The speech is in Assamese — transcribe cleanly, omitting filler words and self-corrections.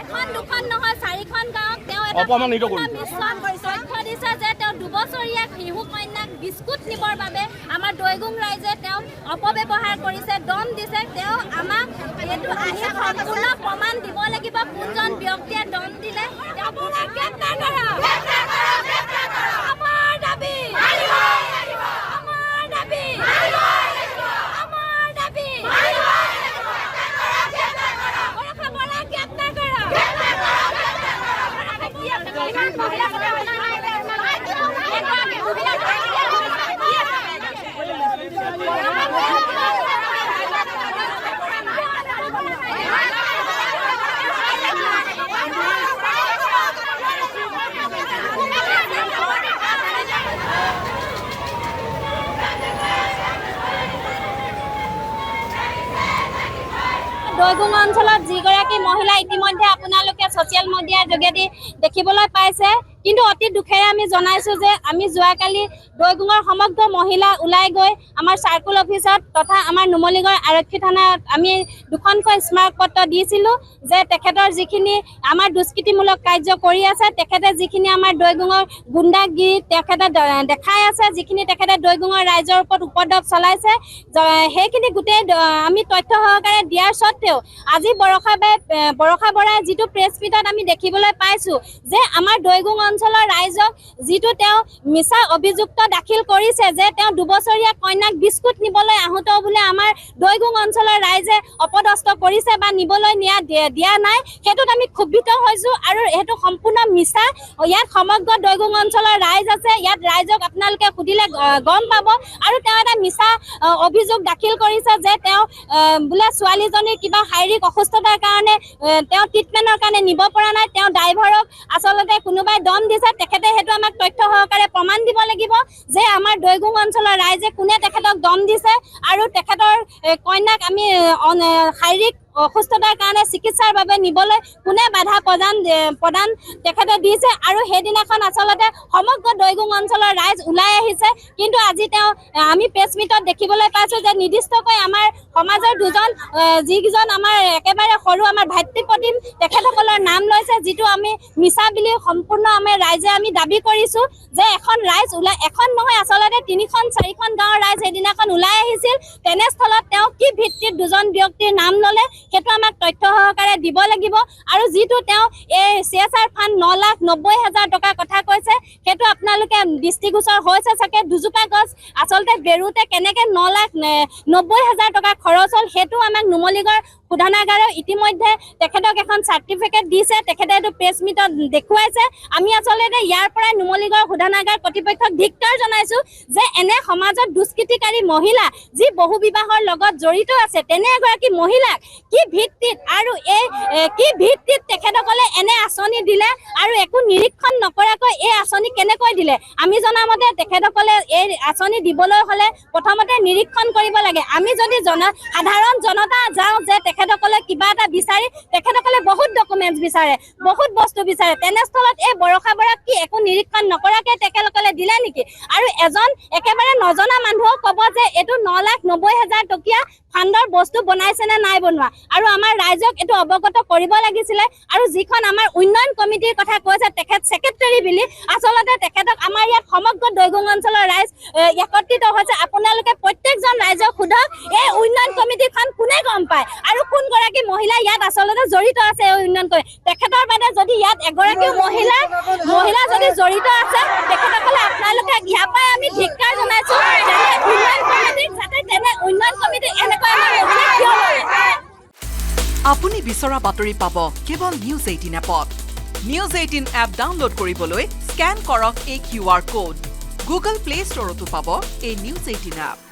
এখন দুখন নহয় 4খন গাঁৱক তেওঁ অপমানিত তথ্য দিছে যে তেওঁ 2 বছৰীয়া শিশু কন্যাক বিস্কুট নিবৰ বাবে আমাৰ দৈগুং ৰাইজে তেওঁ অপব্যৱহাৰ কৰিছে, দম দিছে। তেওঁ আমাক এইটো আহি সম্পূৰ্ণ প্ৰমাণ দিব লাগিব কোনজন ব্যক্তিয়ে দম দিলে। আমাৰ দাবী দৈগুং অঞ্চলত যিগৰাকী মহিলা ইতিমধ্যে আপোনালোকে ছ'চিয়েল মিডিয়াৰ যোগেদি দেখিবলৈ পাইছে, কিন্তু অতি দুখেৰে আমি জনাইছোঁ যে আমি যোৱাকালি দৈগুঙৰ সমগ্ৰ মহিলা ওলাই গৈ আমাৰ চাৰ্কুল অফিচত তথা আমাৰ নুমলীগড় আৰক্ষী থানাত আমি দুখনকৈ স্মাৰকপত্ৰ দিছিলোঁ যে তেখেতৰ যিখিনি আমাৰ দুষ্কৃতিমূলক কাৰ্য কৰি আছে, তেখেতে যিখিনি আমাৰ দৈগুঙৰ গুণ্ডাগিৰি তেখেতে দেখাই আছে, যিখিনি তেখেতে দৈগুঙৰ ৰাইজৰ ওপৰত উপদ্ৰৱ চলাইছে, সেইখিনি গোটেই আমি তথ্য সহকাৰে দিয়াৰ স্বত্তেও আজি বৰষা বৰাই যিটো প্ৰেছ মিটত আমি দেখিবলৈ পাইছোঁ যে আমাৰ দৈগুং অঞ্চলৰ ৰাইজক যিটো তেওঁ মিছা অভিযুক্ত দাখিল কৰিছে যে তেওঁ 2 বছৰীয়া কন্যাক বিস্কুট নিবলৈ আহোঁতে বোলে আমাৰ দৈগুং অঞ্চলৰ ৰাইজে অপদস্থ কৰিছে বা নিবলৈ দিয়া নাই, সেইটোত আমি ক্ষুব্ধিত হৈছোঁ আৰু সেইটো সম্পূৰ্ণ মিছা। ইয়াত সমগ্ৰ দৈগুং অঞ্চলৰ ৰাইজ আছে, ইয়াত ৰাইজক আপোনালোকে সুধিলে গম পাব। আৰু তেওঁ এটা মিছা অভিযোগ দাখিল কৰিছে যে তেওঁ বোলে ছোৱালীজনীৰ কিবা শাৰীৰিক অসুস্থতাৰ কাৰণে তেওঁ ট্ৰিটমেণ্টৰ কাৰণে নিব পৰা নাই, তেওঁ ড্ৰাইভাৰক আচলতে কোনোবাই দম দিছে। তেখেতে সেইটো আমাক তথ্য সহকাৰে প্ৰমাণ দিব লাগিব যে আমাৰ দৈগুং অঞ্চলৰ ৰাইজে কোনে তেখেতক দম দিছে আৰু তেখেতৰ কন্যাক আমি শাৰীৰিক অসুস্থতাৰ কাৰণে চিকিৎসাৰ বাবে নিবলৈ কোনে বাধা প্ৰদান তেখেতে দিছে। আৰু সেইদিনাখন আচলতে সমগ্ৰ দৈগুং অঞ্চলৰ ৰাইজ ওলাই আহিছে, কিন্তু আজি আমি প্ৰেছ মিটত দেখিবলৈ পাইছোঁ যে নিৰ্দিষ্টকৈ আমাৰ সমাজৰ যিকেইজন আমাৰ একেবাৰে সৰু আমাৰ ভাতৃ প্ৰতিম তেখেতসকলৰ নাম লৈছে, যিটো আমি মিছা বুলি সম্পূৰ্ণ আমি ৰাইজে আমি দাবী কৰিছোঁ যে এখন নহয় আচলতে 3খন-4খন গাঁৱৰ ৰাইজ সেইদিনাখন ওলাই আহিছিল। তেনেস্থলত তেওঁ কি ভিত্তিত 2জন ব্যক্তিৰ নাম ল'লে সেইটো আমাক তথ্য সহকাৰে দিব লাগিব। আৰু যিটো তেওঁ এই CSR ফাণ্ড 9,90,000 টকাৰ কথা কৈছে, সেইটো আপোনালোকে দৃষ্টিগোচৰ হৈছে চাগে। দুজোপা গছ আচলতে বেৰোতে কেনেকৈ 9,90,000 টকা খৰচ হ'ল সেইটো আমাক নুমলীগড় শোধনাগাৰে ইতিমধ্যে তেখেতক এখন চাৰ্টিফিকেট দিছে, তেখেতে এইটো প্ৰেছ মিটত দেখুৱাইছে। আমি আচলতে ইয়াৰ পৰাই নুমলীগড় শোধনাগাৰ কৰ্তৃপক্ষক ধিক্কাৰ জনাইছোঁ যে এনে সমাজত দুষ্কৃতিকাৰী মহিলা যি বহু বিবাহৰ লগত জড়িত আছে, তেনে এগৰাকী মহিলাক কি ভিত্তিত তেখেতসকলে এনে আঁচনি দিলে আৰু একো নিৰীক্ষণ নকৰাকৈ এই আঁচনি কেনেকৈ দিলে। আমি জনামতে তেখেতসকলে এই আঁচনি দিবলৈ হ'লে প্ৰথমতে নিৰীক্ষণ কৰিব লাগে। আমি যদি সাধাৰণ জনতা যাওঁ যে তেখেতসকলে কিবা এটা বিচাৰি তেখেতসকলে বহুত ডকুমেণ্টছ বিচাৰে, বহুত বস্তু বিচাৰে, তেনেস্থলত এই বৰষা বৰাক কি একো নিৰীক্ষণ নকৰাকৈ তেখেতসকলে দিলে নেকি? আৰু এজন একেবাৰে নজনা মানুহক ক'ব যে এইটো 9,90,000 টকীয়া ফাণ্ডৰ বস্তু বনাইছে নে নাই বনোৱা। আৰু আমাৰ ৰাইজক এইটো অৱগত কৰিব লাগিছিলে। আৰু যিখন আমাৰ উন্নয়ন কমিটিৰ কথা কৈছে তেখেত ছেক্ৰেটাৰী বুলি, আচলতে তেখেতক আমাৰ ইয়াত সমগ্ৰ দৈগুং অঞ্চলৰ ৰাইজ একত্ৰিত হৈছে। আপোনালোকে প্ৰত্যেকজন ৰাইজক সোধক এই উন্নয়ন কমিটিখন কোনে গম পায় আৰু কোনগৰাকী মহিলা ইয়াত আচলতে জড়িত আছে এই উন্নয়ন কমিটি। তেখেতৰ বাদে যদি ইয়াত এগৰাকীও মহিলা যদি জড়িত আছে, তেখেতসকলে আপোনালোকে ইয়াৰ পৰাই আমি ধিক্কাৰ জনাইছোঁ উন্নয়ন কমিটি এনেকুৱা আপুনি বিচৰা বাতৰি পাব কেৱল নিউজ 18 এপত। নিউজ 18 এপ ডাউনলোড কৰিবলৈ স্কেন কৰক এই QR কোড। গুগল প্লে ষ্টৰতো পাব এই নিউজ 18 এপ।